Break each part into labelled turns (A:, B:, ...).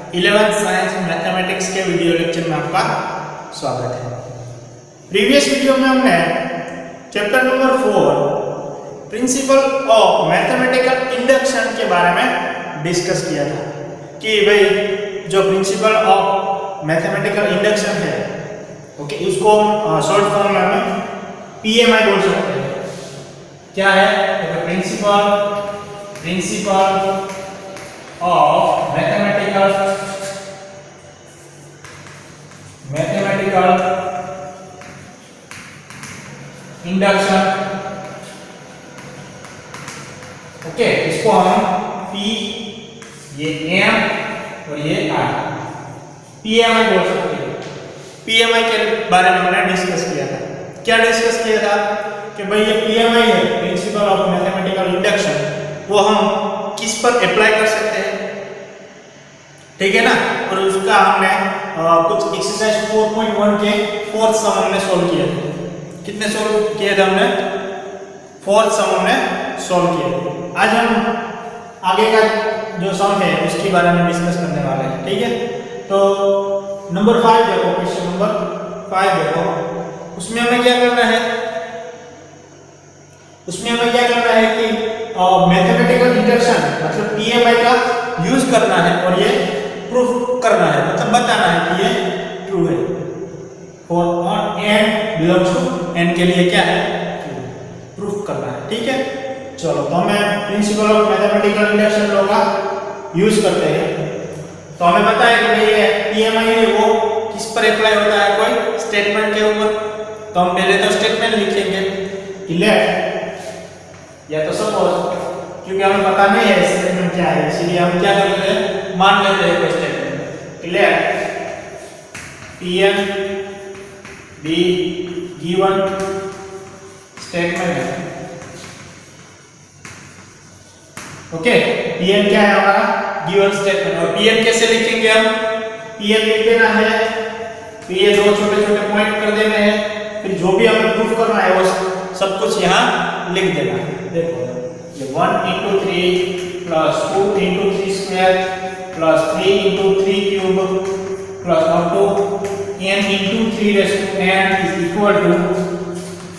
A: 11th science mathematics के video lecture में आपका स्वागत है। प्रीवियस वीडियो में हमने chapter number 4 principle of mathematical induction के बारे में डिस्कस किया था कि भाई जो प्रिंसिपल ऑफ मैथमेटिकल इंडक्शन है ओके उसको शॉर्ट फॉर्म में हम पीएमआई बोल सकते हैं। क्या है? Principle of mathematical induction okay इसको हम P ये M और ये R PMI बोल सकते हैं। PMI के बारे में हमने डिस्कस किया था। क्या डिस्कस किया था कि भाई ये PMI है प्रिंसिपल ऑफ मैथमेटिकल इंडक्शन, वो हम किस पर अप्लाई कर सकते हैं, ठीक है ना। और उसका हमने कुछ एक्सरसाइज 4.1 के फोर्थ सम हमने सोल्व किए थे। कितने सोल्व किए थे हमने? फोर्थ सम हमने सोल्व किए थे। आज हम आगे का जो सम है उसके बारे में डिस्कस करने वाले हैं, ठीक है। तो नंबर 5 देखो, क्वेश्चन नंबर 5 देखो। उसमें हमें क्या करना है कि मैथमेटिकल इंडक्शन मतलब पीएमआई का यूज करना है और ये प्रूफ करना है, मतलब बताना है कि ये ट्रू है। For n belongs to n के लिए क्या है? ट्रू। प्रूफ करना है, ठीक है। चलो तो हमें principal of mathematical induction law का यूज करते हैं। तो हमें पता है कि भाई ये पीएमआई है वो किस पर अप्लाई होता है? कोई स्टेटमेंट के ऊपर। तो हम पहले तो स्टेटमेंट लिखेंगे इलेट या तो सपोज, क्योंकि हमें पता नहीं है स्टेटमेंट क्या है इसलिए हम क्या कर लेते हैं, मान लेते हैं कोई statement. Clear? Pn be given statement है। ओके, Pn क्या है हमारा? Given statement. और Pn कैसे लिखेंगे हम? Pn लिख देना है, तो ये दो छोटे छोटे पॉइंट कर देने हैं, फिर जो भी हमें प्रूफ करना है वो सब कुछ यहाँ लिख देना है। देखो ये 1 into 3 plus 2 into 3 square plus 3 into 3 cube plus up to n into 3 raised to n is equal to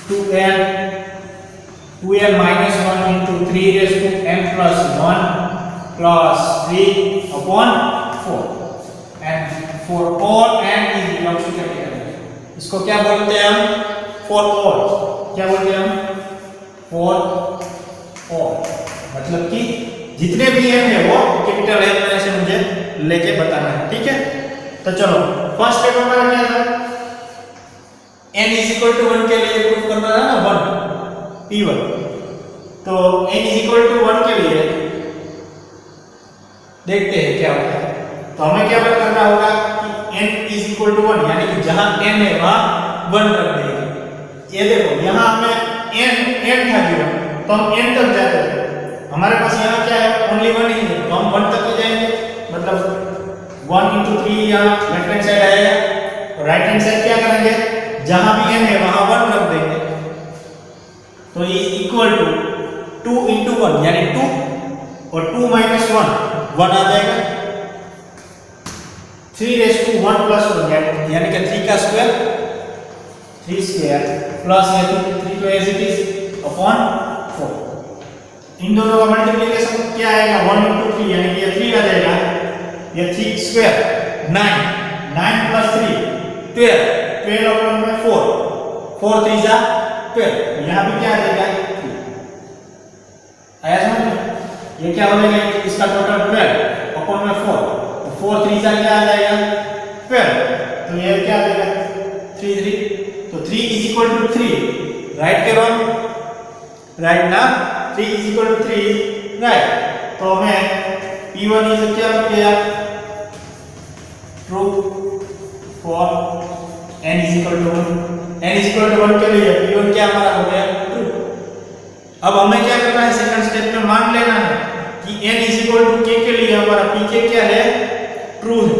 A: 2n minus 1 into 3 raised to n plus 1 plus 3 upon 4 and for all n is belongs to capital N। इसको क्या बोलते हैं हम? for all। क्या बोलते हैं हम? for all मतलब कि जितने भी n है वो कैपिटल N में से मुझे लेके बताना है, ठीक है। तो चलो फर्स्ट स्टेप हमारा क्या था? n is equal to 1 के लिए प्रूफ करना है ना 1 p1। तो n is equal to 1 के लिए देखते हैं क्या होता है। तो हमें क्या करना होगा कि n is equal to 1 यानी कि जहां n है वहां 1 रख देंगे। ये देखो यहां हमें n था गिवन तो हम n तक जाते हैं। हमारे पास यहाँ क्या है? ओनली 1 ही है तो हम 1 तक ही जाएंगे। मतलब 1 into 3 यहाँ लेफ्ट हैंड साइड आएगा और राइट हैंड साइड क्या करेंगे? जहां भी n है वहां 1 रख देंगे। तो ये इक्वल टू 2 into 1 यानी 2 और 2 minus 1 आ जाएगा। 3 raised to 1 plus 1 यानी कि 3 का स्क्वायर 3 स्क्वायर प्लस ये 3 तो एज इट इज अपॉन 4। इन दोनों का मल्टीप्लिकेशन क्या आएगा? 1 into 3 यानी कि ये 3 आ जाएगा। ये 3 स्क्वायर 9 plus 3 12 अपॉन में 4 3 जा 12। यहाँ भी क्या आ जाएगा? 3 आया समझ? ये क्या हो जाएगा? इसका टोटल 12 अपॉन में 4 तो 4 3 जा क्या आ जाएगा? 12। तो ये क्या आ जाएगा? 3 तो 3 is equal to 3 राइट के रॉन्ग? राइट ना? 3 is equal to 3 राइट। तो हमें P1 इज क्या किया? True for n is equal to 1। n is equal to 1 के लिए P1 क्या हमारा हो गया? ट्रू। अब हमें क्या करना है? सेकंड स्टेप में मान लेना है कि n is equal to k के लिए हमारा pk क्या है? ट्रू है।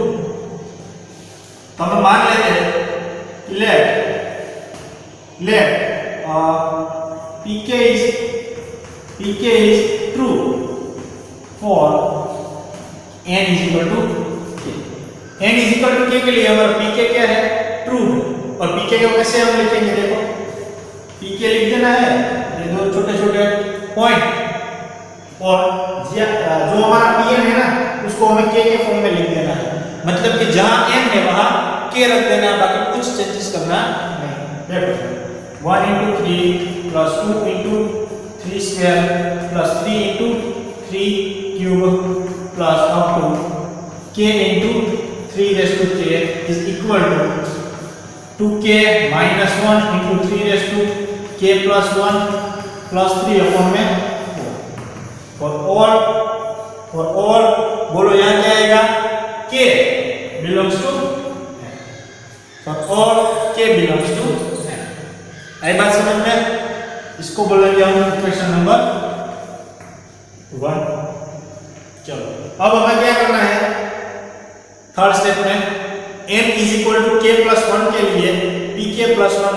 A: तो हम मान लेते हैं let pk is true for n is equal to k। n is equal to के लिए हमारा pk क्या है, ट्रू है। और pk को कैसे हम लिखेंगे, देखो pk लिख देना है ये दो छोटे छोटे पॉइंट, और जो हमारा pn है ना उसको हमें k के फॉर्म में लिख देना है। मतलब कि जहां n है वहां k रख देना, बाकी कुछ चेंजेस करना नहीं। देखो 1 into 3 plus 2 into 3 square plus 3 into 3 cube plus up to k into 3 raised to k is equal to 2k minus 1 into 3 raised to k plus 1 plus 3 upon में for all बोलो यहाँ क्या आएगा, k belongs to for all k belongs to आई बात समझ में, इसको बोलेंगे हम इक्वेशन नंबर 1। चलो अब हमें क्या करना है, थर्ड स्टेप में n is equal to k plus 1 के लिए pk प्लस 1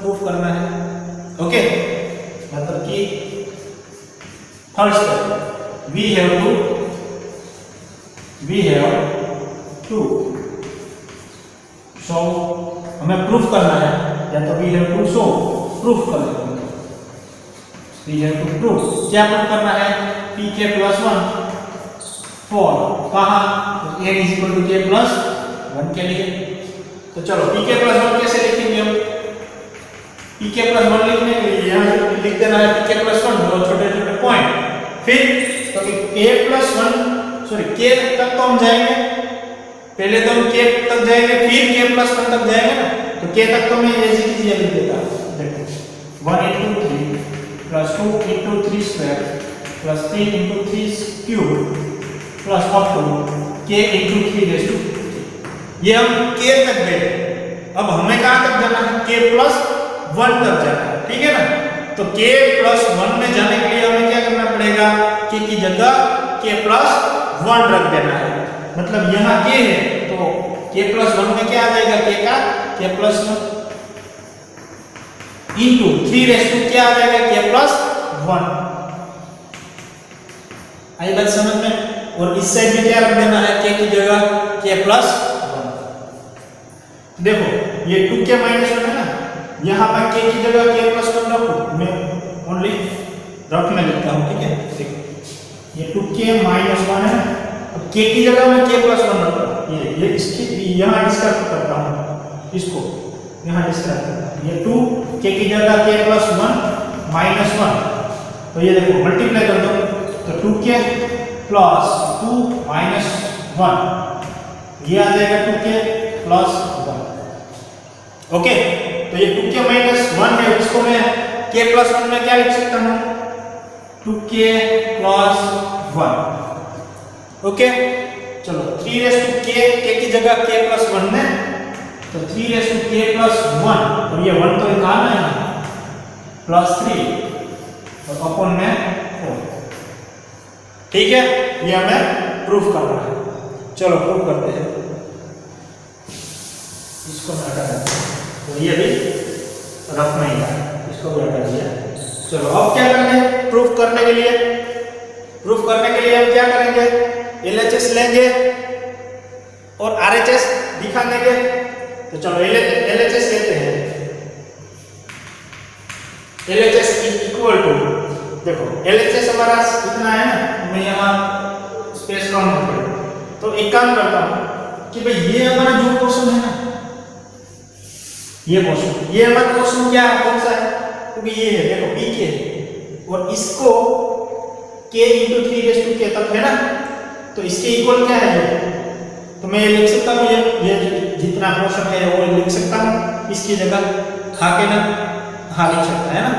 A: प्रूफ करना है। ओके, मतलब कि third step we have to show, हमें प्रूफ करना है, या तो we have to show proof कर लेंगे, वी हैव टू प्रूफ, क्या प्रूफ करना है, pk प्लस 1 फॉर कहाँ, n is equal to k plus 1 के लिए। तो चलो pk प्लस 1 कैसे लिखेंगे हम, pk प्लस 1 लिखने के लिए यहाँ लिख देना है pk प्लस 1 दो छोटे छोटे पॉइंट, फिर तो k प्लस 1 सॉरी k तक तो हम जाएंगे, पहले तो हम k तक जाएंगे फिर k प्लस 1 तक जाएंगे ना, तो k तक तो मैं ऐसे ही लिख देता हूँ। देखो 1 into 3 plus 2 into 3 square plus 3 into 3 cube plus up to k into 3 raised to 3, ये हम k तक गए। अब हमें कहाँ तक जाना है, k प्लस 1 तक जाना है, ठीक है ना। तो k प्लस 1 में जाने के लिए हमें क्या करना पड़ेगा, k की जगह k प्लस 1 रख देना है। मतलब यहाँ k है तो k प्लस 1 में क्या आ जाएगा, k का k plus 1 into 3 raise to क्या आ जाएगा, k प्लस 1। आई बात समझ में। और इस साइड में क्या रख देना है, k की जगह k प्लस 1। देखो ये 2k माइनस 1 है ना, यहाँ मैं k की जगह k प्लस 1 रखूँ, मैं ओनली रफ में लिखता हूँ, ठीक है। देखो ये 2k माइनस 1 है, अब k की जगह मैं k प्लस 1 रखता हूँ, ये इसकी यहाँ डिस्कार्ड करता हूँ, इसको यहाँ डिस्कार्ड करता हूँ, ये 2k की जगह k प्लस 1 माइनस 1, तो ये देखो मल्टीप्लाई कर दो, तो 2k प्लस 2 माइनस 1 ये आ जाएगा 2k प्लस 1। ओके, तो ये 2k माइनस 1 है, उसको मैं k प्लस 1 में क्या लिख सकता हूँ, 2k प्लस 1। ओके, चलो 3 रेज़ टू k की जगह k प्लस 1 में, तो 3 रेज़ टू k प्लस 1, और ये 1 तो निकालना है ना, प्लस 3 और अपॉन में 4, ठीक है। ये हमें प्रूफ करना है, चलो प्रूफ करते हैं। इसको मैं हटा देता हूँ, तो ये भी रफ में ही है, इसको भी हटा दिया। चलो अब क्या करेंगे, प्रूफ करने के लिए हम क्या करेंगे, LHS लेंगे और RHS दिखा देंगे। तो चलो LHS लेते हैं। LHS इज इक्वल टू, देखो LHS हमारा इतना है ना, मैं यहाँ स्पेस काउंट करूँ, तो एक काम करता हूँ कि भाई ये हमारा जो पोर्शन है ना, ये पोर्शन, ये हमारा पोर्शन क्या है, कौन सा है, क्योंकि ये है देखो pk, और इसको k into 3 raised to k तक है ना, तो इसके इक्वल क्या है ये, तो मैं ये लिख सकता हूँ, ये जितना पोर्शन है वो लिख सकता हूँ इसकी जगह, खा के ना हाँ लिख सकता है ना।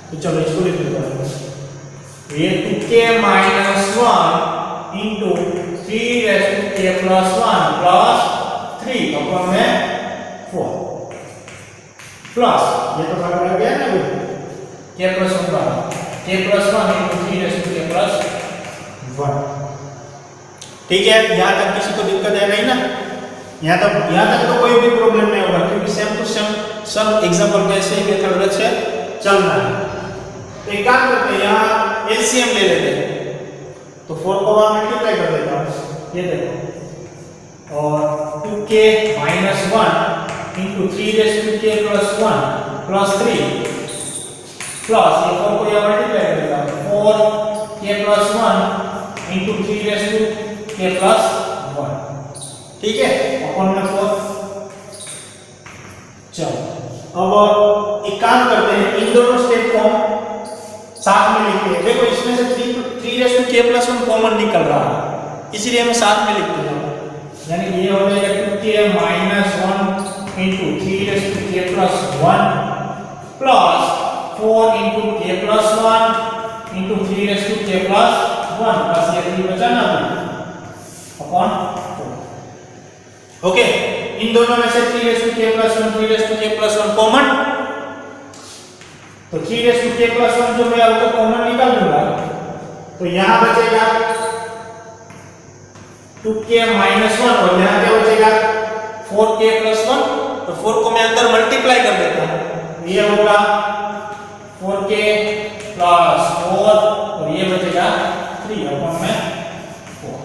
A: तो चलो इसको लिख देता हूँ, ये 2k minus 1 into 3 raise to k plus 1 plus 3 upon में 4 प्लस, ये तो भाग लग गया ना, k plus 1 into 3 raise to k plus 1, ठीक है। यहाँ तक किसी को दिक्कत है नहीं ना, यहाँ तक तो कोई भी प्रॉब्लम नहीं होगा, क्योंकि सेम टू सेम सब एग्जांपल में ऐसे ही मेथड से चल रहा है। एक काम करते हैं, यहाँ एलसीएम ले लेते हैं, तो 4 को वहाँ मल्टीप्लाई कर देता हूँ, ये देखो, और 2k minus 1 into 3 raised to k plus 1 plus 3 plus ये 4 को यहाँ मल्टीप्लाई करेगा 4k plus 1 into 3 raised to k plus 1, ठीक है, अपन में 4। चलो अब एक काम करते हैं, इन दोनों स्टेप को हम साथ में लिखते हैं। देखो इसमें से 3 raised to k plus 1 common निकल रहा है, इसीलिए हम साथ में लिखते हैं। यानी ये हो जाएगा 2k minus 1 into 3 raised to k plus 1 plus 4 into k plus 1 into 3 raised to k plus 1 plus ये 3 बचा ना अपॉन 4। ओके, इन दोनों में से 3 raised to k plus 1 3 raised to k plus 1 common, तो 3 raised to k plus 1 जो मैं उसको कॉमन निकाल दूंगा, तो यहाँ बचेगा 2k minus 1 और यहाँ क्या बचेगा 4k plus 1, तो 4 को मैं अंदर मल्टीप्लाई कर देता हूँ, ये होगा 4k plus 4 और ये बचेगा 3 अपॉन में 4,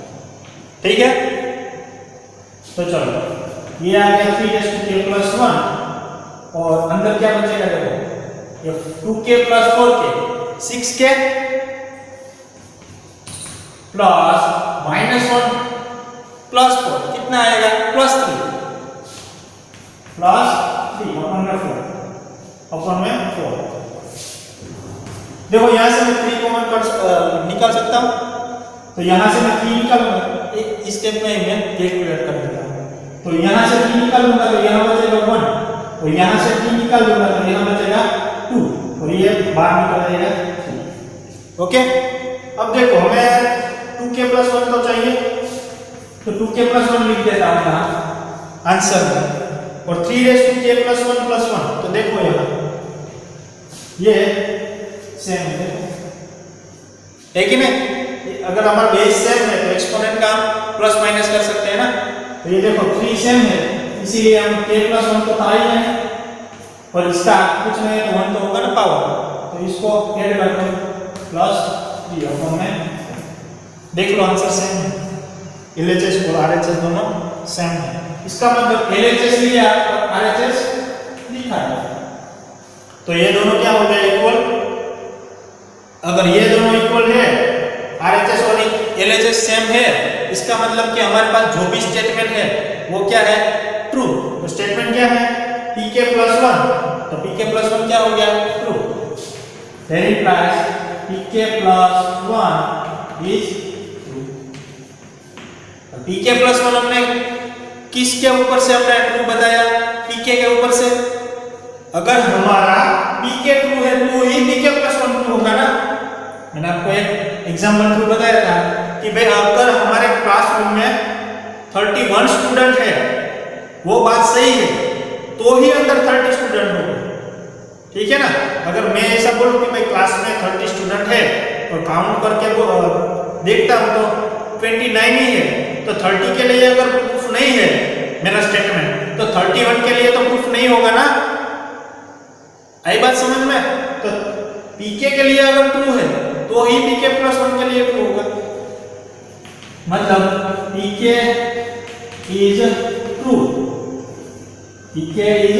A: ठीक है। तो चलो ये आ गया 3 raised to k plus 1 और अंदर क्या बचेगा, देखो ये 2k plus 4k 6k plus minus 1 plus 4 कितना आएगा प्लस 3 अपन में 4 अपन में 4। देखो यहां से मैं 3 कॉमन निकाल सकता हूं, तो यहां से मैं 3 निकालूंगा, एक स्टेप में मैं कैलकुलेट कर देता हूं। तो यहां से 3 निकालूंगा तो यहां बचेगा 1 और यहां से 3 निकाल दूंगा तो यहां बचेगा 2 और ये बाहर निकल जाएगा 3। ओके, अब देखो हमें 2k plus 1 तो चाहिए, तो 2k plus 1 लिख देता हूं यहाँ आंसर में, और 3 raised to k plus 1 plus 1, तो देखो यहाँ ये सेम है कि नहीं, अगर हमारा बेस सेम है तो एक्सपोनेंट का हम प्लस माइनस कर सकते हैं ना। तो ये देखो 3 सेम है, इसीलिए हम k plus 1 तो था ही है और इसका कुछ नहीं तो 1 तो होगा ना पावर, तो इसको ऐड करते हैं प्लस 3 अपॉन में, देख लो आंसर सेम है, LHS और RHS दोनों सेम है। इसका मतलब LHS लिया और RHS लिखा है, तो ये दोनों क्या हो गए इक्वल। अगर ये दोनों इक्वल है, RHS और LHS सेम है, इसका मतलब कि हमारे पास जो भी स्टेटमेंट है वो क्या है ट्रू। तो स्टेटमेंट क्या है pk plus 1, तो pk plus 1 क्या हो गया true, that implies pk plus 1 is pk plus 1 हमने किसके ऊपर से हमने ट्रू बताया, pk के ऊपर से। अगर हमारा pk ट्रू है तो ही pk plus 1 ट्रू होगा ना। मैंने आपको एक एग्जांपल ट्रू बताया था कि भाई अगर हमारे क्लासरूम में 31 स्टूडेंट है, वो बात सही है, तो ही अंदर 30 स्टूडेंट होंगे, ठीक है ना। अगर मैं ऐसा बोलूं कि भाई क्लास में 30 स्टूडेंट है और काउंट करके वो देखता हूं तो 29 ही है, तो 30 के लिए अगर प्रूफ नहीं है मेरा स्टेटमेंट, तो 31 के लिए तो प्रूफ नहीं होगा ना। आई बात समझ में। तो pk के लिए अगर ट्रू है तो ही pk plus 1 के लिए ट्रू होगा, मतलब pk is true, pk is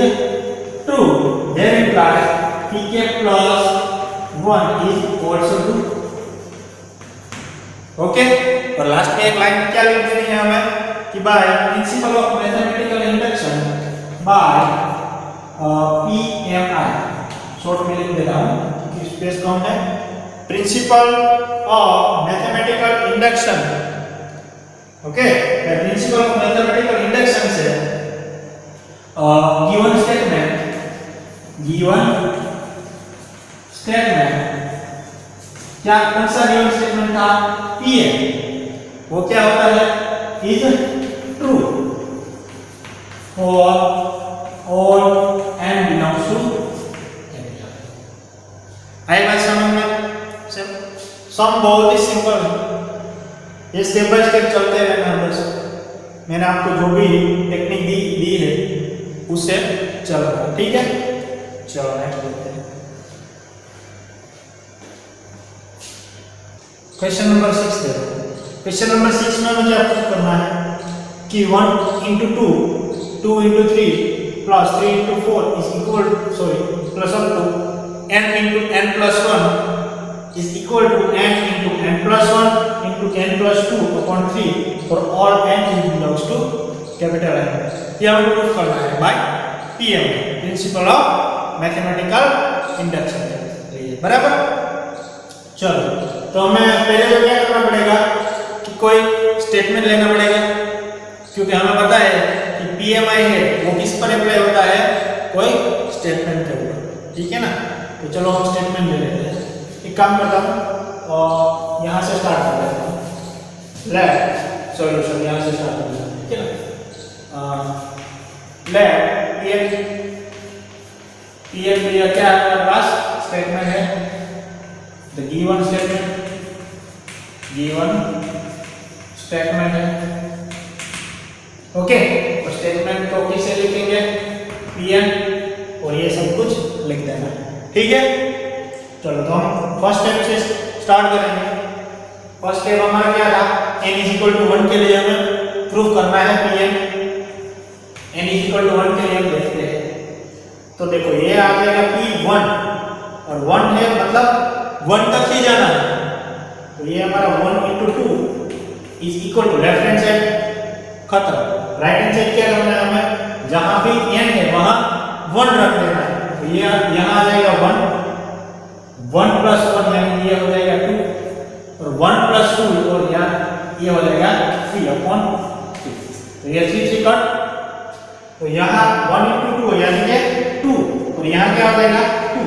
A: true, that implies pk plus 1 is also true। Okay, और लास्ट में एक लाइन क्या लिख देनी है हमें कि by principle of mathematical induction by PMI, short में लिख देता हूं, स्पेस कम है। Principle of mathematical induction, okay, principle of mathematical induction से गिवन स्टेटमेंट क्या, कौन सा गिवन स्टेटमेंट था P है, वो क्या होता है is true for all n belongs to capital. आई बात समझ में। सम बहुत ही सिंपल है, ये स्टेप बाय स्टेप चलते रहना है बस। मैंने आपको जो भी टेक्निक दी है उससे चल रहा है, ठीक है। चलो नेक्स्ट देखते हैं, क्वेश्चन नंबर 6 देखो। क्वेश्चन नंबर 6 में मुझे आपको करना है कि 1 into 2, 2 into 3 plus 3 into 4 is equal plus up to n into n plus 1 is equal to n into n plus 1 into n plus 2 upon 3 for all n belongs to capital N. ये हमें proof करना है by PM, principal of mathematical induction. बराबर। चलो, तो हमें पहले तो क्या करना पड़ेगा कि कोई स्टेटमेंट लेना पड़ेगा, क्योंकि हमें पता है कि PMI है वो किस पर अप्लाई होता है, कोई स्टेटमेंट के ऊपर। ठीक है ना, तो चलो हम स्टेटमेंट ले लेते हैं। एक काम करता हूँ और यहाँ से स्टार्ट कर लेता हूँ। लेट सॉल्यूशन यहाँ से स्टार्ट कर लेते हैं। ठीक है ना, लेट PM क्या है हमारे पास स्टेटमेंट है, द गिवन स्टेटमेंट है। ओके, तो स्टेटमेंट को किसे लिखेंगे, PM, और ये सब कुछ लिख देना। ठीक है, चलो तो हम फर्स्ट स्टेप से स्टार्ट करेंगे। फर्स्ट स्टेप हमारा क्या था, n = 1 के लिए हमें प्रूफ करना है PM। n = 1 के लिए हम देखते हैं, तो देखो ये आ जाएगा P1 और 1 है मतलब 1 तक ही जाना है, तो ये हमारा 1 into 2 is equal to left hand side खत्म। राइट हैंड साइड क्या करना है हमें, जहां भी n है वहां 1 रख देना है, तो ये यहां आ जाएगा 1 plus 1 यानी ये हो जाएगा 2 और 1 plus 2 और ये हो जाएगा 3/2। तो ये 3 कट, तो यहाँ 1 into 2 यानी कि 2 और यहाँ क्या हो जाएगा 2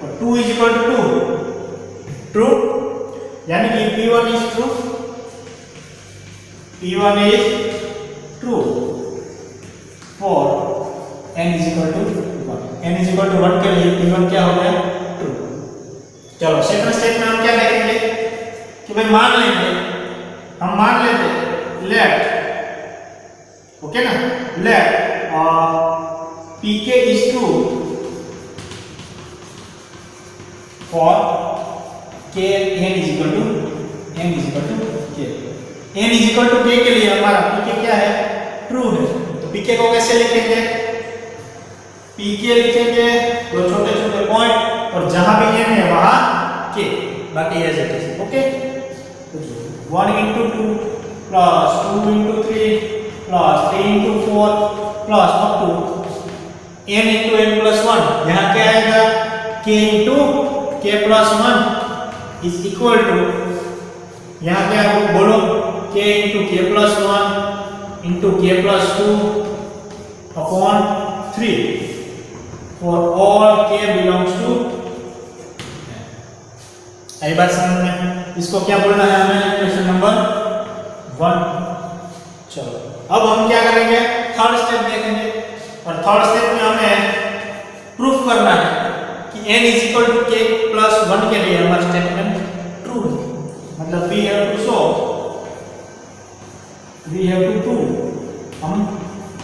A: और 2 is equal to 2 ट्रू, यानी कि P1 is true, P1 is true for n is equal to 1। n is equal to 1 के लिए P1 क्या हो गया, ट्रू। चलो सेकंड स्टेप में हम क्या करेंगे कि भाई मान लेंगे लेट, ओके ना, late PK is true for k n is equal to k। n is equal to k के लिए हमारा PK क्या है, ट्रू है। तो PK को कैसे लिखेंगे, PK लिखेंगे दो छोटे छोटे पॉइंट और जहां भी n है वहां k, बाकी as it is. Okay, 1 into 2 plus 2 into 3 plus 3 into 4 plus up to n into n plus 1, यहाँ क्या आएगा k into k plus 1 is equal to, यहाँ क्या बोलो, k into k plus 1 into k plus 2 upon 3 for all k belongs to। आई बात समझ में, इसको क्या बोलना है हमें, इक्वेशन नंबर 1। चलो अब हम क्या करेंगे, थर्ड स्टेप देखेंगे, और थर्ड स्टेप में हमें प्रूफ करना है कि n is equal to k plus 1 के लिए हमारा स्टेटमेंट ट्रू है, मतलब we have to prove, हम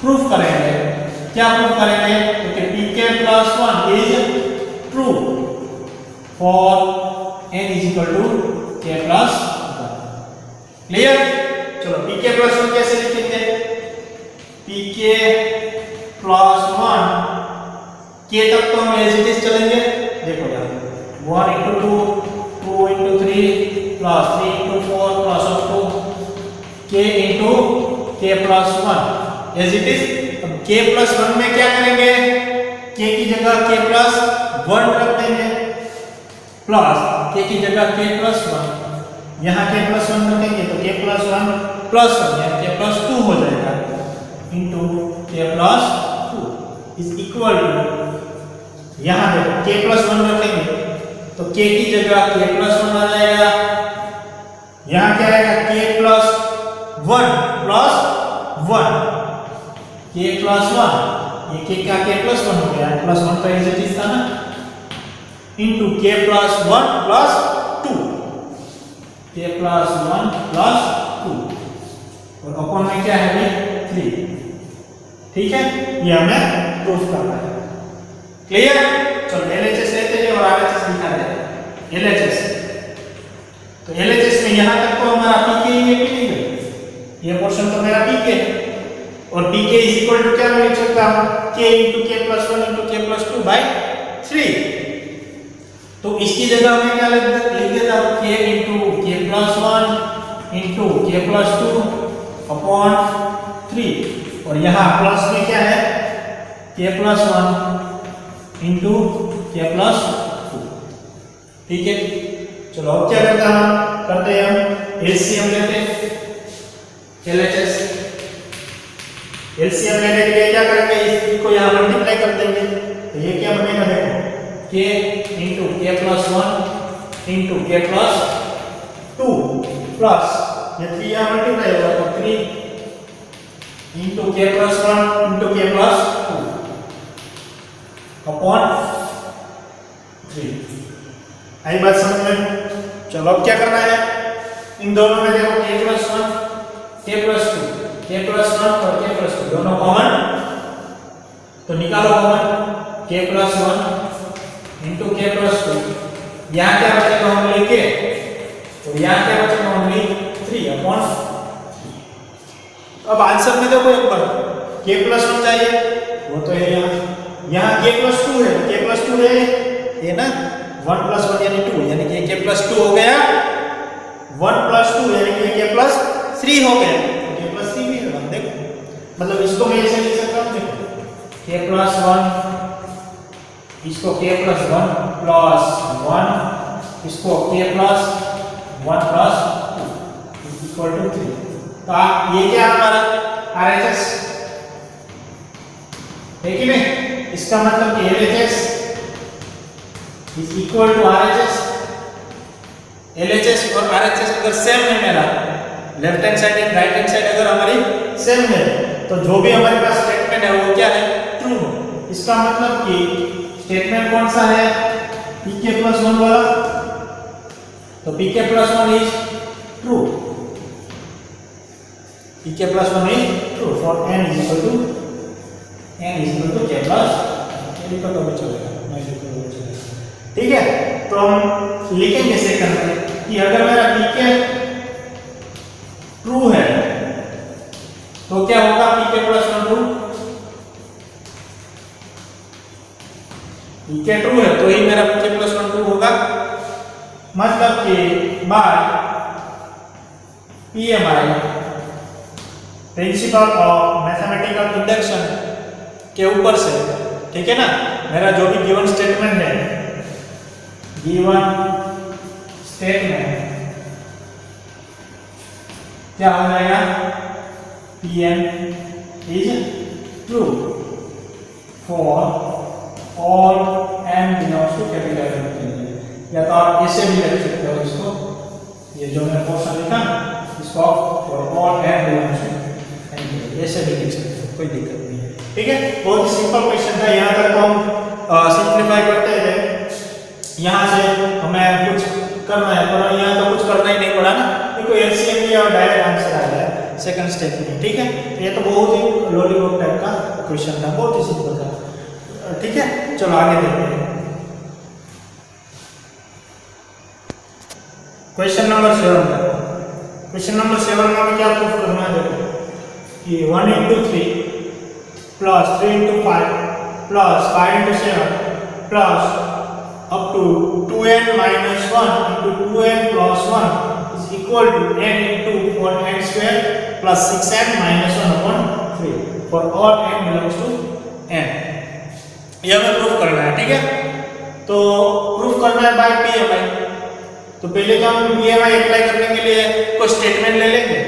A: प्रूफ करेंगे। क्या प्रूफ करेंगे, तो pk plus 1 is true for n is equal to k plus 1। Clear, चलो pk plus 1 कैसे लिखेंगे, pk plus 1 k तक तो हम एज इट इज चलेंगे। देखो यार 1 into 2 2 into 3 plus 3 into 4 plus up to k into k plus 1 as it is. अब k plus 1 में क्या करेंगे, k की जगह k plus 1 रख देंगे, प्लस k की जगह k plus 1, यहाँ k plus 1 रखेंगे तो k plus 1 plus 1 यानी k plus 2 हो जाएगा into k plus 2 is equal to, यहाँ देखो k plus 1 रखेंगे तो k की जगह k plus 1 आ जाएगा, यहाँ क्या आएगा k plus 1 plus 1, k plus 1, ये k का k plus 1 हो गया, plus 1 का एज इट इज था ना, into k plus 1 plus 2, k plus 1 plus 2 और अपॉन में क्या है 3। ठीक है, ये हमें प्रूफ करना है। क्लियर, चलो LHS लेते हैं और RHS दिखा देते हैं। LHS, तो LHS में यहां तक तो हमारा PK है कि नहीं है, ये पोर्शन तो मेरा PK है, और पी के इज इक्वल टू क्या मैं लिख सकता हूँ के इंटू के प्लस 1 इंटू के प्लस 2 बाई 3। तो इसकी जगह मैं क्या लिख देता हूँ के इंटू के प्लस 1 इंटू के प्लस 2 अपॉन 3 और यहाँ प्लस में क्या है के प्लस 1 इंटू के प्लस 2। ठीक है, चलो अब क्या करते हैं हम एलसीएम लेते हैं। एलएचएस एलसीएम लेने के लिए क्या करेंगे, इसको यहाँ मल्टीप्लाई कर देंगे तो ये क्या बनेगा देखो के इंटू के प्लस 1 इंटू के प्लस 2 प्लस ये 3 यहाँ मल्टीप्लाई होगा तो 3 इंटू के प्लस 1 इंटू के प्लस 2 अपॉन 3। आई बात समझ में? चलो अब क्या करना है, इन दोनों में देखो के प्लस 1 के प्लस 2 के प्लस 1 और के प्लस 2 दोनों कॉमन, तो निकालो कॉमन के प्लस 1 इंटू के प्लस 2। यहाँ क्या बचेगा ओनली के और यहाँ क्या बचेगा ओनली 3 अपॉन। अब आंसर में देखो एक बार के प्लस 1 चाहिए वो तो है यहाँ के प्लस 2 है, के प्लस 2 है ये ना 1 प्लस 1 यानी 2 यानी कि के प्लस 2 हो गया 1 प्लस 2 यानी कि के प्लस 3 हो गया, के प्लस 3 भी है देखो, मतलब इसको मैं ऐसे लिख सकता हूँ देखो के प्लस 1 इसको के प्लस 1 प्लस 1 इसको के प्लस 1 प्लस 2 इक्वल टू 3। तो ये क्या हमारा आरएचएस है कि नहीं, इसका मतलब कि LHS is equal to RHS. LHS और आरएचएस अगर सेम है मेरा left hand side and right hand side अगर हमारी सेम है तो जो भी हमारे पास स्टेटमेंट है वो क्या है ट्रू। इसका मतलब कि स्टेटमेंट कौन सा है pk प्लस 1 वाला, तो pk plus 1 is true, pk plus 1 is true for n is equal to k plus लिखो तो भी चलेगा, मैं लिखो तो चलेगा। ठीक है, तो हम लिखेंगे सेकंड में कि अगर मेरा pk ट्रू है तो क्या होगा pk plus 1 true, pk true है तो ही मेरा pk प्लस 1 ट्रू होगा, मतलब कि by PMI principle of mathematical induction के ऊपर से, ठीक है ना, मेरा जो भी गिवन स्टेटमेंट है क्या हो जाएगा Pm is true for all n belongs to capital M। या तो आप ऐसे भी लिख सकते हो इसको, ये जो मैंने पोर्शन लिखा ना इसको for all n belongs to M ऐसे भी लिख सकते हो, कोई दिक्कत नहीं है। ठीक है, बहुत ही सिंपल क्वेश्चन था, यहाँ तक हम सिंप्लीफाई करते हैं। यहाँ से हमें कुछ करना है पर यहाँ तो कुछ करना ही नहीं पड़ा ना, क्योंकि एलसीएम लिया और डायरेक्ट आंसर आ गया सेकंड स्टेप में। ठीक है, ये तो बहुत ही लॉलीपॉप टाइप का क्वेश्चन था, बहुत ही सिंपल था। ठीक है, चलो आगे देखते हैं। क्वेश्चन नंबर 7 में, क्वेश्चन नंबर 7 में हमें क्या प्रूफ करना है देखो कि 1 into 3 plus 3 into 5 plus 5 into 7 plus up to 2n minus 1 into 2n plus 1 is equal to n into 4n square plus 6n minus 1 upon 3 for all n belongs to n। ये हमें proof करना है। ठीक है, तो proof करना है bye PMI। तो पहले तो हम PMI अप्लाई करने के लिए कोई स्टेटमेंट ले लेंगे,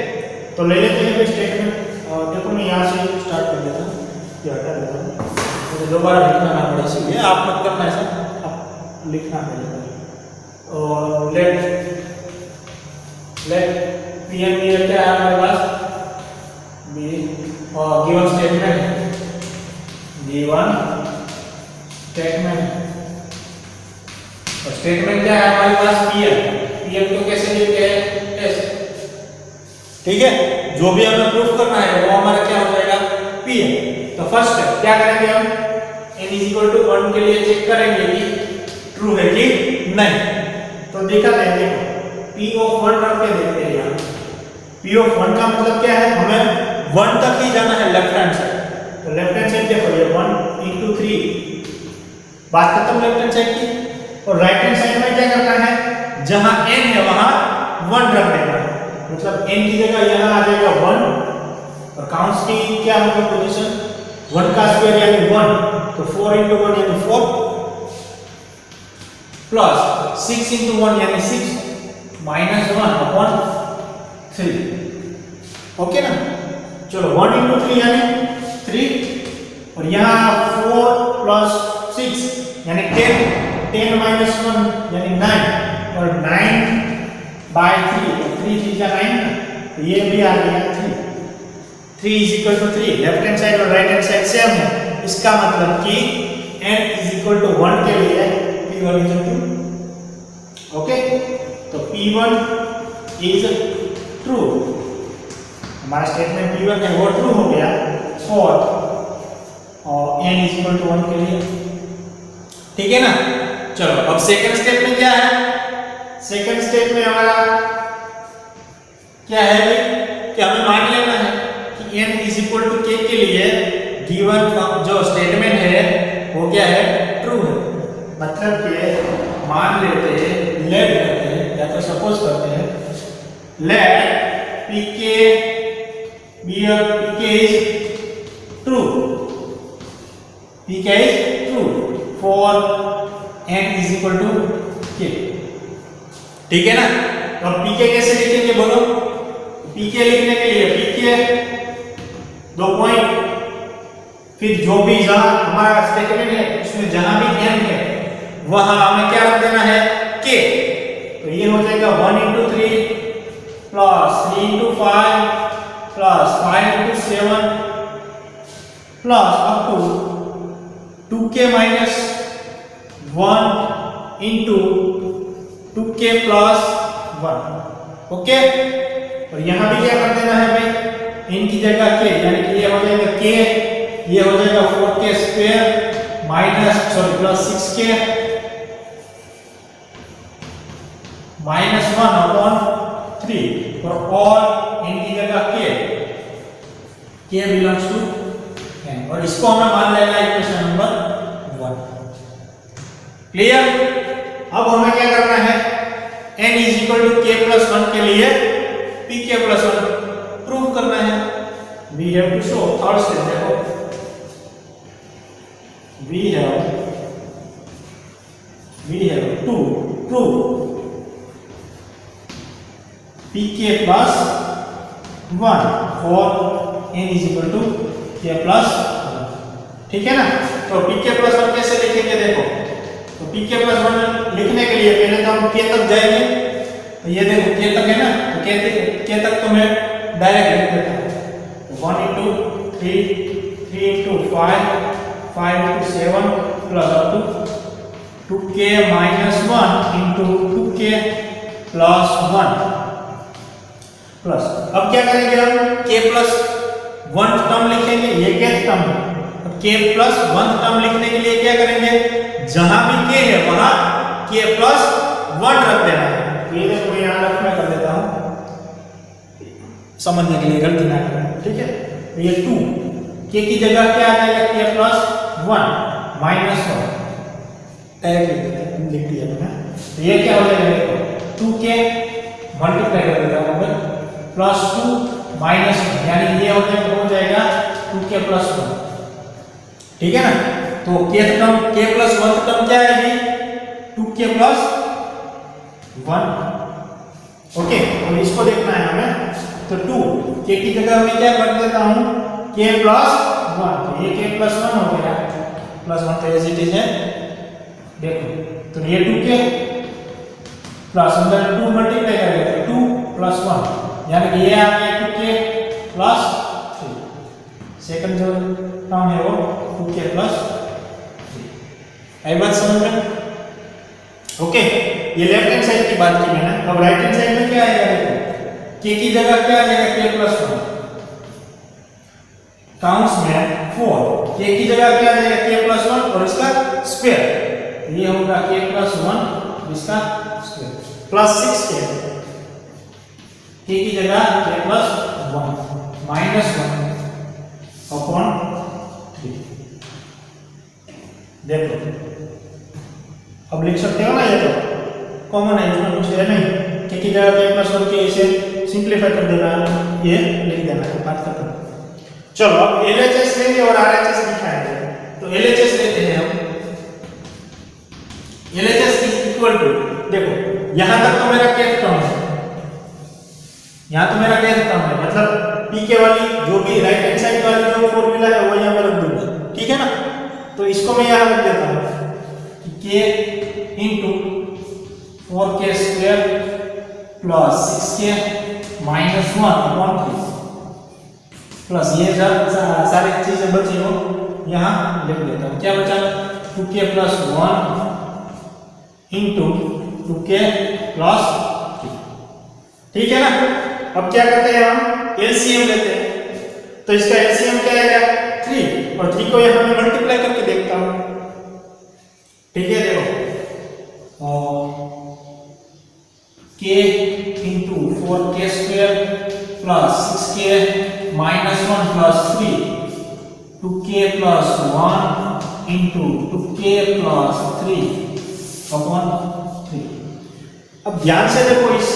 A: तो ले लेते हैं कोई स्टेटमेंट। और देखो मैं यहाँ से स्टार्ट कर देता हूँ, ये हटा देता हूँ, मुझे दोबारा लिखना ना पड़े, इसलिए आप मत करना ऐसा, लिखना पड़ेगा। और लेट पीएम क्या है हमारे पास बी और गिवन स्टेटमेंट और स्टेटमेंट क्या है हमारे पास पीएम को कैसे लिखते हैं एस। ठीक है, जो भी हमें प्रूफ करना है वो हमारा क्या हो जाएगा पीएम। तो फर्स्ट क्या करेंगे हम n इज इक्वल टू 1 के लिए चेक करेंगे कि ट्रू है कि नहीं। तो देखा जाएगा P ऑफ 1 रख के देखते हैं यहाँ। P ऑफ 1 का मतलब क्या है, हमें 1 तक ही जाना है लेफ्ट हैंड साइड। तो लेफ्ट हैंड साइड देखो ये 1 into 3 बात खत्म लेफ्ट हैंड साइड की। और राइट हैंड साइड में क्या करना है, जहां n है वहां 1 रख देना है, मतलब n की जगह यहां आ जाएगा 1 और काउंट्स की क्या होगा पोजीशन 1 का स्क्वायर यानी 1, तो 4 into 1 यानी 4 प्लस 6 into 1 यानी 6 माइनस 1 अपॉन 3। ओके ना, चलो 1 into 3 यानी 3 और यहाँ 4 plus 6 यानी 10, 10 minus 1 यानी 9 और 9 by 3 तो 3 3 जा 9 ना, तो ये भी आ गया 3। 3 is equal to 3, left hand side और राइट हैंड साइड सेम है, इसका मतलब कि n is equal to 1 के लिए p1 is true। ओके, तो p1 is true, हमारा स्टेटमेंट p1 है वो ट्रू हो गया और n is equal to 1 के लिए, ठीक है ना। चलो अब सेकंड स्टेप में क्या है, सेकंड स्टेप में हमारा क्या है कि हमें मान लेना है कि n is equal to k के लिए गिवन जो स्टेटमेंट है वो क्या है, ट्रू है। मतलब कि मान लेते हैं, लेट करते हैं या तो सपोज करते हैं, late pk is true, pk is true for n is equal to k, ठीक है ना। तो अब pk कैसे लिखेंगे बोलो, pk लिखने के लिए pk 2 पॉइंट, फिर जो भी जहां हमारा स्टेटमेंट है उसमें जहां भी n है वहां हमें क्या रख देना है, k, तो ये हो जाएगा 1 into 3 plus 3 into 5 plus 5 into 7 plus up to 2k minus 1 into 2k plus 1। Okay, और यहां भी क्या कर देना है भाई, n की जगह k, यानी कि ये हो जाएगा k, ये हो जाएगा 4k square minus plus 6k minus 1 upon 3 और ऑल n की जगह k बिलोंग्स टू n, और इसको हमें मान लेना है इक्वेशन नंबर 1। क्लियर। अब हमें क्या करना है, n is equal to k plus 1 के लिए pk प्लस 1 प्रूव करना है। We have to show, third step देखो, we have to prove pk plus 1 for n is equal to k plus 1, ठीक है ना। तो pk plus 1 कैसे लिखेंगे देखो, तो pk plus 1 लिखने के लिए पहले तो हम k तक जाएंगे, तो ये देखो k तक है ना, तो k तक तो मैं डायरेक्ट लिख देता हूँ, 1 into 3 3 into 5 5 into 7 plus up to 2k minus 1 into 2k plus 1 plus, अब क्या करेंगे हम, k प्लस 1 टर्म लिखेंगे, ये क्या टर्म है, अब k प्लस 1 टर्म लिखने के लिए क्या करेंगे, जहां भी k है वहां k प्लस 1 रख देना है। ये देखो मैं यहां रख मैं कर देता हूं समझने के लिए, गलती ना करें, ठीक है। तो ये 2 k की जगह क्या आ जाएगा, k प्लस 1 माइनस 1 डायरेक्ट लिख दिया मैंने। तो ये क्या हो जाएगा देखो, 2k मल्टीप्लाई कर देता हूं मैं प्लस 2 माइनस 1, यानी ये हो जाएगा 2k प्लस 1, ठीक है ना। तो k term k plus 1 term क्या आएगी, 2k प्लस 1। ओके, अब इसको देखना है हमें, तो 2 k की जगह मैं क्या कर देता हूं, k प्लस 1, तो ये k प्लस 1 हो गया, प्लस 1 तो एज इट इज है देखो, तो ये 2k प्लस अंदर 2 मल्टीप्लाई करेंगे तो 2 प्लस 1, यानी कि ये आ गया 2k प्लस 3, सेकंड जो टर्म है वो 2k प्लस 3। आई बात समझ में? ओके, ये लेफ्ट हैंड साइड की बात की मैंने। अब राइट हैंड साइड में क्या आएगा देखो, k की जगह क्या आ जाएगा, k प्लस 1 काउंट्स में 4, k की जगह क्या आ जाएगा, k प्लस 1 और इसका स्क्वायर, ये होगा k प्लस 1 इसका स्क्वायर प्लस 6k, k की जगह k प्लस 1 माइनस 1 अपॉन 3। देखो अब लिख सकते हो ना, ये तो कॉमन है, इसमें कुछ है नहीं कि जगह पे प्लस वन के इसे सिंप्लीफाई कर देना, ये लिख देना है, बात खत्म। चलो अब एलएचएस लेंगे और आरएचएस दिखाएंगे। तो एलएचएस लेते हैं हम। एलएचएस इज इक्वल टू, देखो यहां तक तो मेरा केथ टर्म है, यहां तो मेरा केथ टर्म है, मतलब पीके वाली जो भी राइट हैंड साइड वाली जो फॉर्मूला है वो यहां पर रख दूंगा, ठीक है ना। तो इसको मैं यहां रख देता हूं k into 4k square plus 6k minus 1 upon 3 plus ये सारी चीजें बची हो यहाँ लिख देता हूँ। क्या बचा? 2k plus 1 into 2k plus 3, ठीक है ना। अब क्या करते हैं हम, एलसीएम लेते हैं। तो इसका एलसीएम क्या आएगा? 3, और 3 को यहाँ मैं मल्टीप्लाई करके देखता हूँ, ठीक है। देखो k into 4k square plus 6k minus 1 plus 3, 2k plus 1 into 2k plus 3 upon 3। अब ध्यान से देखो इस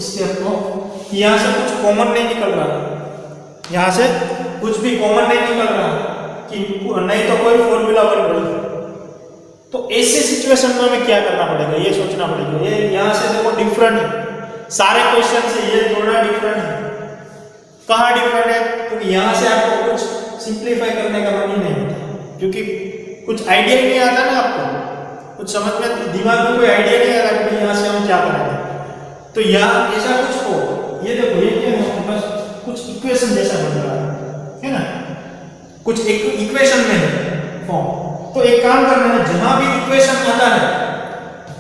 A: स्टेप को, यहाँ से कुछ कॉमन नहीं निकल रहा, यहाँ से कुछ भी कॉमन नहीं निकल रहा कि नहीं तो कोई फॉर्मूला बन रही। तो ऐसे सिचुएशन में हमें क्या करना पड़ेगा, ये सोचना पड़ेगा। ये यहाँ से देखो डिफरेंट है, सारे क्वेश्चन से ये थोड़ा डिफरेंट है। कहाँ डिफरेंट है? क्योंकि यहाँ से आपको कुछ सिंप्लीफाई करने का मन ही नहीं होता, क्योंकि कुछ आइडिया ही नहीं आता ना आपको, कुछ समझ में दिमाग में कोई आइडिया नहीं आ रहा कि यहाँ से हम क्या करेंगे। तो यहाँ ऐसा कुछ हो, ये देखो ये क्या है, बस कुछ इक्वेशन जैसा बन रहा है ना, कुछ एक इक्वेशन में है फॉर्म। तो एक काम करना है, जहां भी इक्वेशन आता है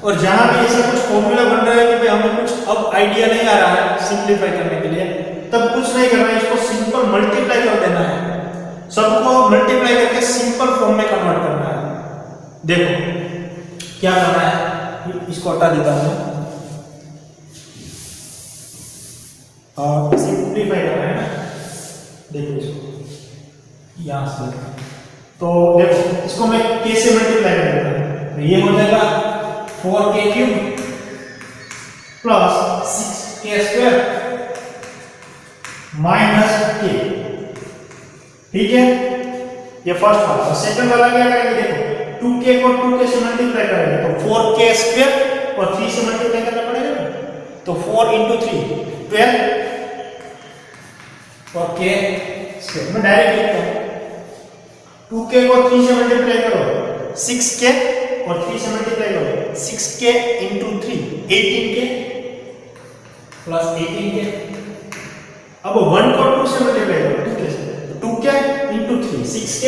A: और जहां भी ऐसा कुछ फॉर्मूला बन रहा है कि भाई हमें कुछ अब आइडिया नहीं आ रहा है सिंप्लीफाई करने के लिए, तब कुछ नहीं करना है, इसको सिंपल मल्टीप्लाई कर देना है, सबको मल्टीप्लाई करके सिंपल फॉर्म में कन्वर्ट करना है। देखो क्या करना है, इसको हटा देता हूं और सिंप्लीफाई करना है ना। देखो इसको यहां से, तो देखो इसको मैं k से मल्टीप्लाई कर देता हूं, तो ये हो जाएगा 4k cube plus 6k square minus k, ठीक है। ये फर्स्ट वाला। और सेकंड वाला क्या करेंगे, देखो 2k को 2k से मल्टीप्लाई करेंगे तो 4k स्क्वायर और 3 से मल्टीप्लाई करना पड़ेगा ना, तो 4 into 3 12 और k स्क्वायर। मैं डायरेक्ट लिखता हूं, 2k को 3 से मल्टीप्लाई करो 6k और 3 से मल्टीप्लाई करो 6k into 3 18k plus 18k। अब 1 को 2 से मल्टीप्लाई करो 2k से, 2k into 3 6k,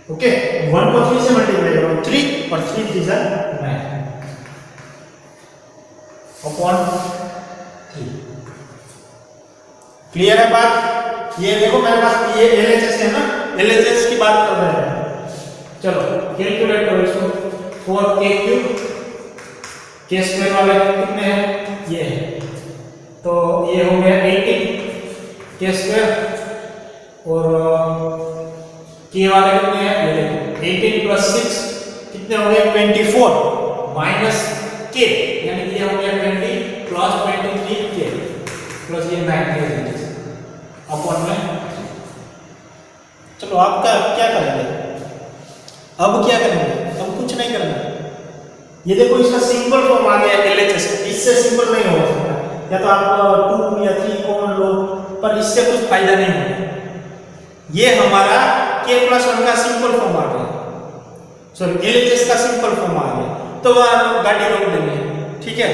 A: ओके। 1 को 3 से मल्टीप्लाई करो 3 और 3 3 9 अपॉन 3। क्लियर है बात? ये देखो मेरे पास ये एलएचएस है ना, एलएचएस की बात कर रहे हैं। चलो कैलकुलेट करो इसको, 4k क्यूब, k स्क्वायर वाले कितने हैं, ये है, तो ये हो गया 18k स्क्वायर, और k वाले कितने हैं, ये देखो 18 प्लस 6 कितने हो गए 24 माइनस k, यानी कि ये हो गया 20 प्लस 23k प्लस ये 9k अपॉन में। चलो आपका क्या करेंगे, अब क्या करेंगे, अब कुछ नहीं करना। ये देखो इसका सिंपल फॉर्म आ गया एलएचएस, इससे सिंपल नहीं हो सकता, या तो आप 2 या 3 कॉमन लो, पर इससे कुछ फायदा नहीं होगा। ये हमारा k प्लस 1 का सिंपल फॉर्म आ गया, सॉरी एलएचएस का सिंपल फॉर्म आ गया, तो वहां गाड़ी रोक देंगे, ठीक है,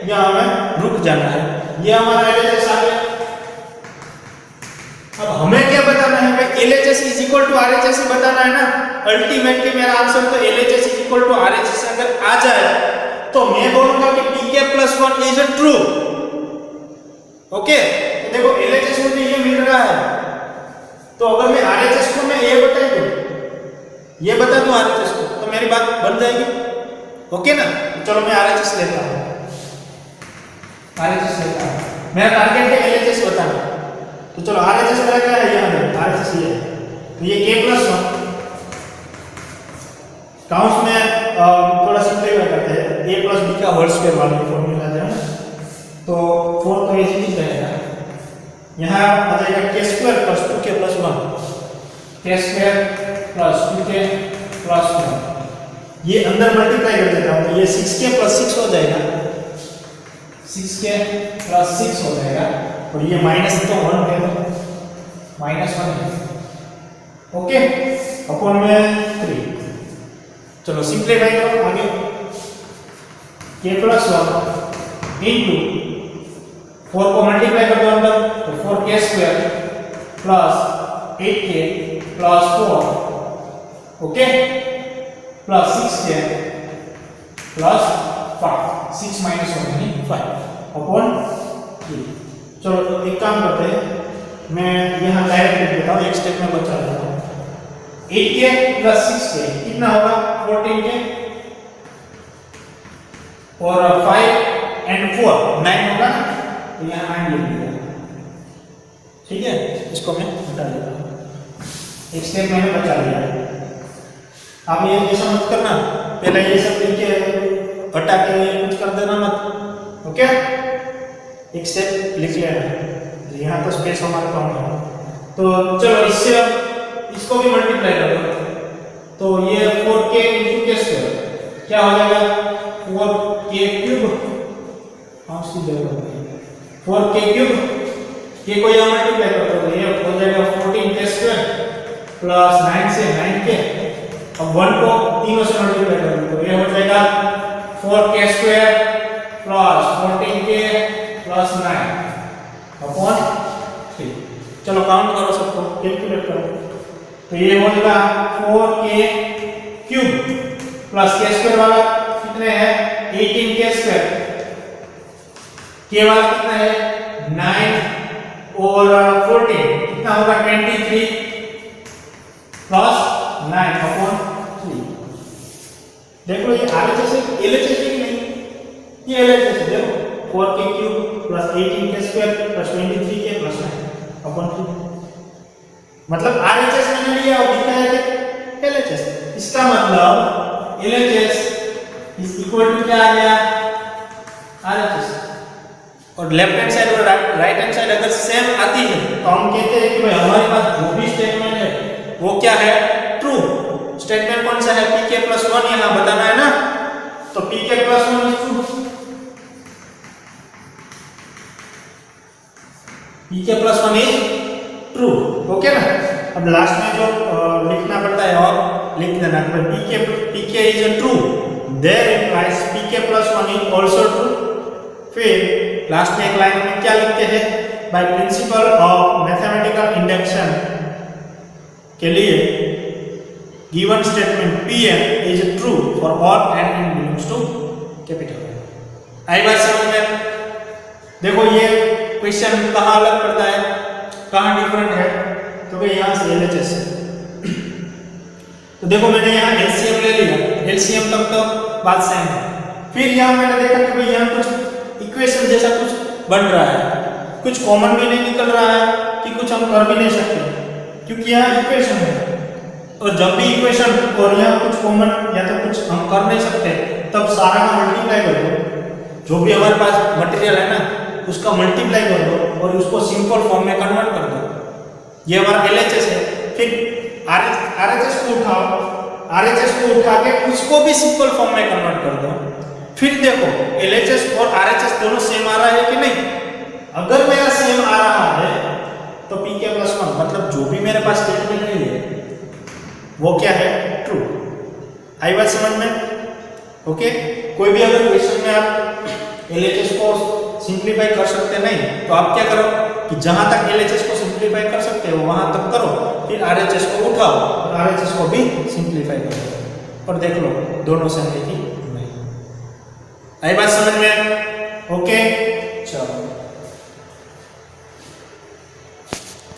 A: यहाँ हमें रुक जाना है। ये हमारा एलएचएस आ गया। अब हमें क्या बताना है भाई, LHS is equal to RHS ही बताना है ना। अल्टीमेटली मेरा आंसर तो LHS is equal to RHS अगर आ जाए तो मैं बोलूंगा कि PK plus 1 is a true, okay. तो देखो LHS मुझे ये मिल रहा है, तो अगर मैं RHS को मैं ये बता दूं, ये बता दूं RHS को, तो मेरी बात बन जाएगी, ओके ना। चलो मैं RHS लेता हूं, RHS लेता हूं, मेरा टारगेट है LHS बताना। तो चलो RHS मेरा क्या है, यहाँ देखो RHS ये है, तो ये k+1 काउंट्स में थोड़ा सिंपलीफाई करते हैं, a + b का होल स्क्वायर वाला फॉर्मूला है ना, तो 4 तो ऐसे ही रहेगा, यहाँ आ जाएगा k² + 2k + 1, k² + 2k + 1, ये अंदर मल्टीप्लाई कर देता हूँ तो ये 6k + 6 हो जाएगा, 6k + 6 हो जाएगा, और ये माइनस तो 1 है, -1 है, ओके, अपॉन में 3। चलो सिंप्लीफाई करो आगे, k+1 इंटू 4 को मल्टीप्लाई कर दो अंदर, तो 4k² + 8k + 4, okay, plus 6k + 5, 6 - 1 यानी 5 अपॉन 3। चलो तो एक काम करते हैं, मैं यहाँ डायरेक्ट लिख देता हूँ, एक स्टेप में बचा देता हूँ, 8k + 6k कितना होगा, 14k, और 5 and 4 9 होगा, तो यहाँ 9 लिख दिया, ठीक है, इसको मैं हटा देता हूँ, एक स्टेप मैंने बचा लिया। आप ये ऐसा मत करना, पहले ये सब लिख के हटा के कुछ कर देना मत, ओके, एक स्टेप लिख लेना, यहाँ तो स्पेस हमारे कम है, तो चलो इससे इसको भी मल्टीप्लाई कर दो, तो ये 4k × k² क्या हो जाएगा, 4k³ हाउस की जरूरत है, 4k³ k को यहाँ मल्टीप्लाई कर दो, ये हो जाएगा 14k² + 9 से 9k, अब 1 को तीनों से मल्टीप्लाई कर दो, तो ये हो जाएगा 4k² + 14k + 9 अपॉन 3। चलो काउंट करो सबको, कैलकुलेट करो, तो ये हो जाएगा 4k³ + k² वाला कितने है, 18k², k वाला कितना है 9 और 14 कितना होगा 23 + 9 अपॉन 3। देख लो ये RHS है, LHS है कि नहीं, ये LHS है, देखो 4k³ + 18k² + 23k + 9 अपॉन 3, मतलब RHS मैंने लिया और दिखाया कि LHS, इसका मतलब LHS = क्या आ गया, RHS, और लेफ्ट हैंड साइड और राइट हैंड साइड अगर सेम आती है तो हम कहते हैं कि भाई हमारे पास जो भी स्टेटमेंट है वो क्या है, ट्रू। स्टेटमेंट कौन सा है, pk + 1 यहाँ बताना है ना, तो pk + 1 is true, pk + 1 is true, okay ना। अब लास्ट में जो लिखना पड़ता है और लिख देना, pk is true, there implies pk + 1 is also true. फिर लास्ट में एक लाइन में क्या लिखते हैं, by principle of mathematical induction के लिए given statement Pn is true for all n belongs to capital. आई बात समझ में? देखो ये क्वेश्चन कहाँ अलग पड़ता है, कहाँ डिफरेंट है, तो भाई यहाँ से LHS है, तो देखो मैंने यहाँ LCM ले लिया, LCM तक तो बात सेम है। फिर यहाँ मैंने देखा कि भाई यहाँ कुछ इक्वेशन जैसा कुछ बन रहा है, कुछ कॉमन भी नहीं निकल रहा है कि कुछ हम कर भी नहीं सकते, क्योंकि यहाँ इक्वेशन है, और जब भी इक्वेशन और यहाँ कुछ कॉमन या तो कुछ हम कर नहीं सकते, तब सारा का मल्टीप्लाई कर दो, जो भी हमारे पास मटेरियल है ना उसका मल्टीप्लाई कर दो और उसको सिंपल फॉर्म में कन्वर्ट कर दो। ये हमारा LHS है। फिर RHS को उठाओ, RHS को उठा के उसको भी सिंपल फॉर्म में कन्वर्ट कर दो। फिर देखो LHS और RHS दोनों सेम आ रहा है कि नहीं। अगर मेरा सेम आ रहा है तो pk + 1 मतलब जो भी मेरे पास स्टेटमेंट है वो क्या है, ट्रू। आई बात समझ में? ओके। कोई भी अगर क्वेश्चन में आप LHS को सिंप्लीफाई कर सकते नहीं तो आप क्या करो कि जहां तक LHS को सिंप्लीफाई कर सकते हो वहां तक करो, फिर RHS को उठाओ और RHS को भी सिंप्लीफाई करो और देख लो दोनों सेम है कि नहीं। आई बात समझ में? ओके।